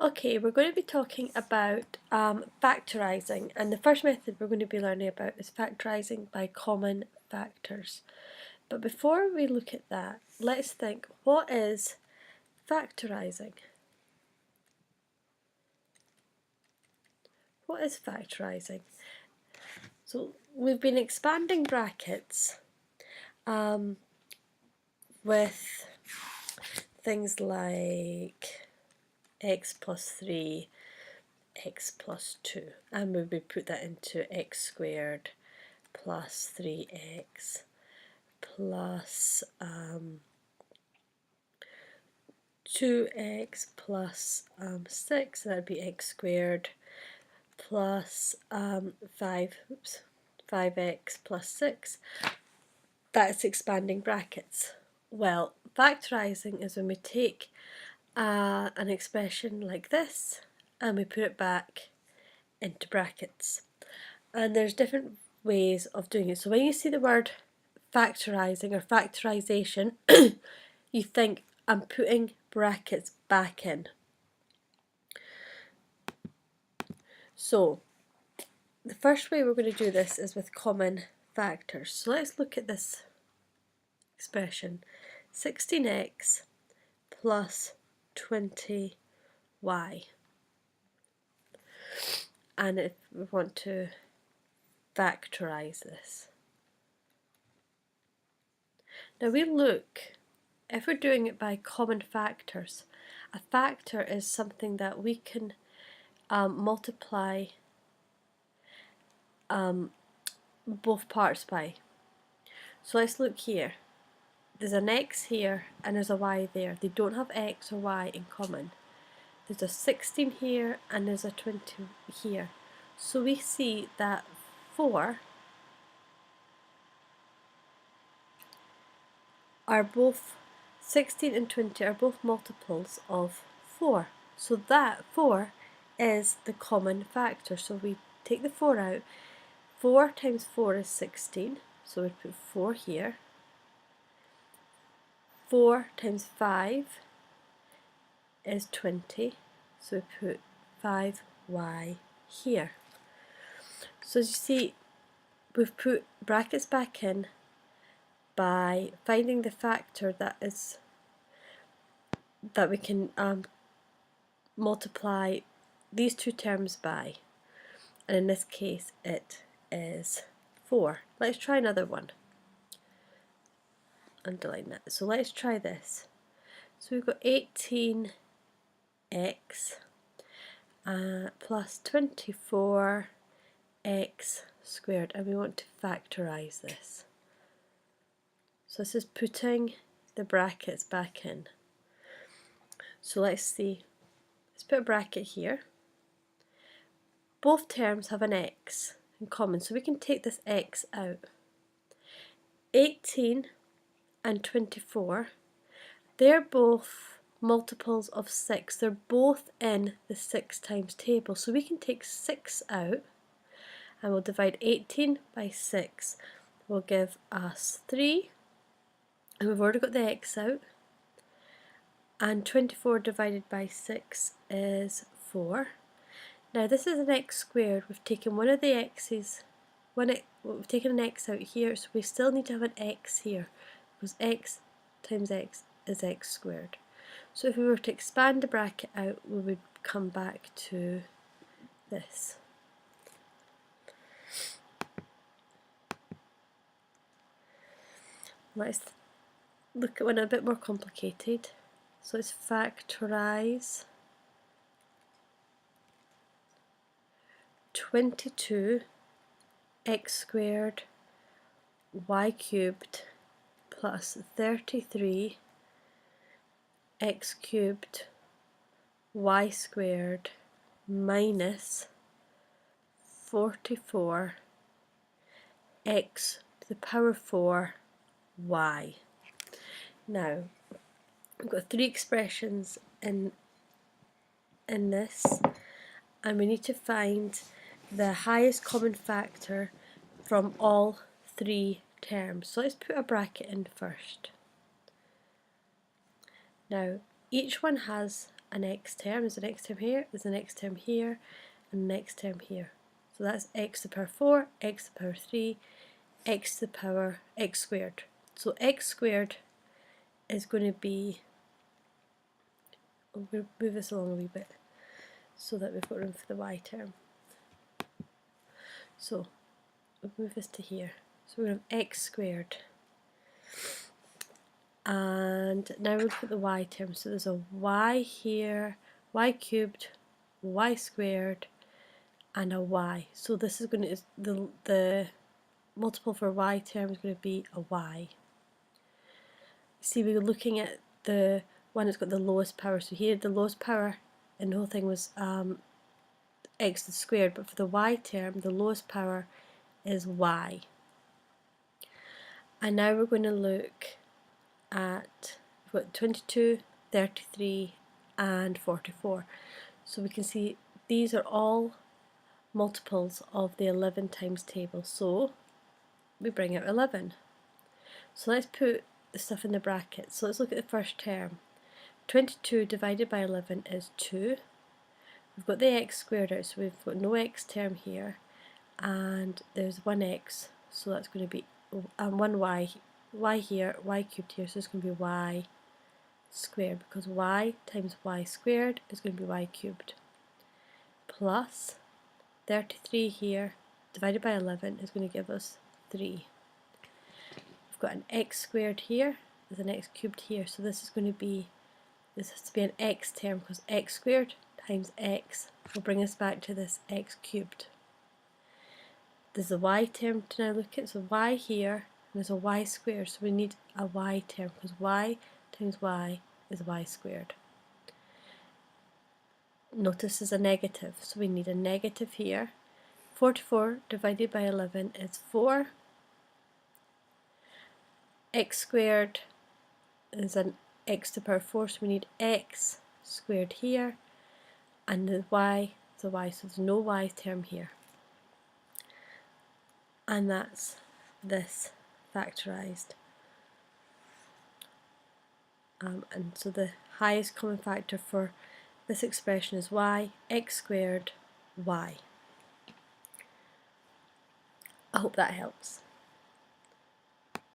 Okay, we're going to be talking about factorising, and the first method we're going to be learning about is factorising by common factors. But before we look at that, let's think, what is factorising? What is factorising? So we've been expanding brackets with things like x plus 3, x plus 2, and we would put that into x squared plus 3x plus 2x plus 6, that would be x squared plus 5x plus 6. That's expanding brackets. Well, factorising is when we take an expression like this and we put it back into brackets. And there's different ways of doing it. So when you see the word factorising or factorisation, you think, I'm putting brackets back in. So the first way we're going to do this is with common factors. So let's look at this expression. 16x plus 20y. And if we want to factorise this. Now we look, if we're doing it by common factors, a factor is something that we can multiply both parts by. So let's look here. There's an x here and there's a y there. They don't have x or y in common. There's a 16 here and there's a 20 here. So we see that 4 are both 16 and 20 are both multiples of 4. So that 4 is the common factor. So we take the 4 out. 4 times 4 is 16. So we put 4 here. 4 times 5 is 20. So we put 5y here. So as you see, we've put brackets back in by finding the factor that we can multiply these two terms by, and in this case it is 4. Let's try another one. Underline that. So let's try this. So we've got 18x plus 24x squared, and we want to factorise this. So this is putting the brackets back in. So let's see. Let's put a bracket here. Both terms have an x in common, so we can take this x out. 18 and 24, they're both multiples of 6. They're both in the 6 times table, so we can take 6 out and we'll divide 18 by 6. Will give us 3, and we've already got the x out, and 24 divided by 6 is 4. Now this is an x squared. We've taken one of the x's, we've taken an x out here, so we still need to have an x here, because x times x is x squared. So if we were to expand the bracket out, we would come back to this. Let's look at one a bit more complicated. So let's factorise 22 x squared y cubed plus 33 x cubed y squared minus 44 x to the power 4 y. Now we've got 3 expressions in this, and we need to find the highest common factor from all 3 terms. So let's put a bracket in first. Now each one has an x term. There's an x term here, there's an x term here, and an x term here. So that's x to the power 4, x to the power 3, x to the power x squared. So x squared is going to be, we'll move this along a wee bit so that we've got room for the y term. So we'll move this to here. So we have x squared. And now we'll look at the y term. So there's a y here, y cubed, y squared, and a y. So this is going to, the multiple for y term is going to be a y. See, we were looking at the one that's got the lowest power. So here the lowest power in the whole thing was x squared, but for the y term the lowest power is y. And now we're going to look at, we've got 22, 33 and 44. So we can see these are all multiples of the 11 times table, so we bring out 11. So let's put the stuff in the brackets. So let's look at the first term. 22 divided by 11 is 2. We've got the x squared out, so we've got no x term here, and there's 1x, so that's going to be, and 1y, y here, y cubed here, so it's going to be y squared, because y times y squared is going to be y cubed, plus 33 here divided by 11 is going to give us 3. We've got an x squared here, there's an x cubed here, so this is going to be, this has to be an x term, because x squared times x will bring us back to this x cubed. There's a y term to now look at, so y here, and there's a y squared, so we need a y term, because y times y is y squared. Notice there's a negative, so we need a negative here. 44 divided by 11 is 4. X squared is an x to the power 4, so we need x squared here, and the y is a y, so there's no y term here. And that's this factorised. And so the highest common factor for this expression is y, x squared, y. I hope that helps.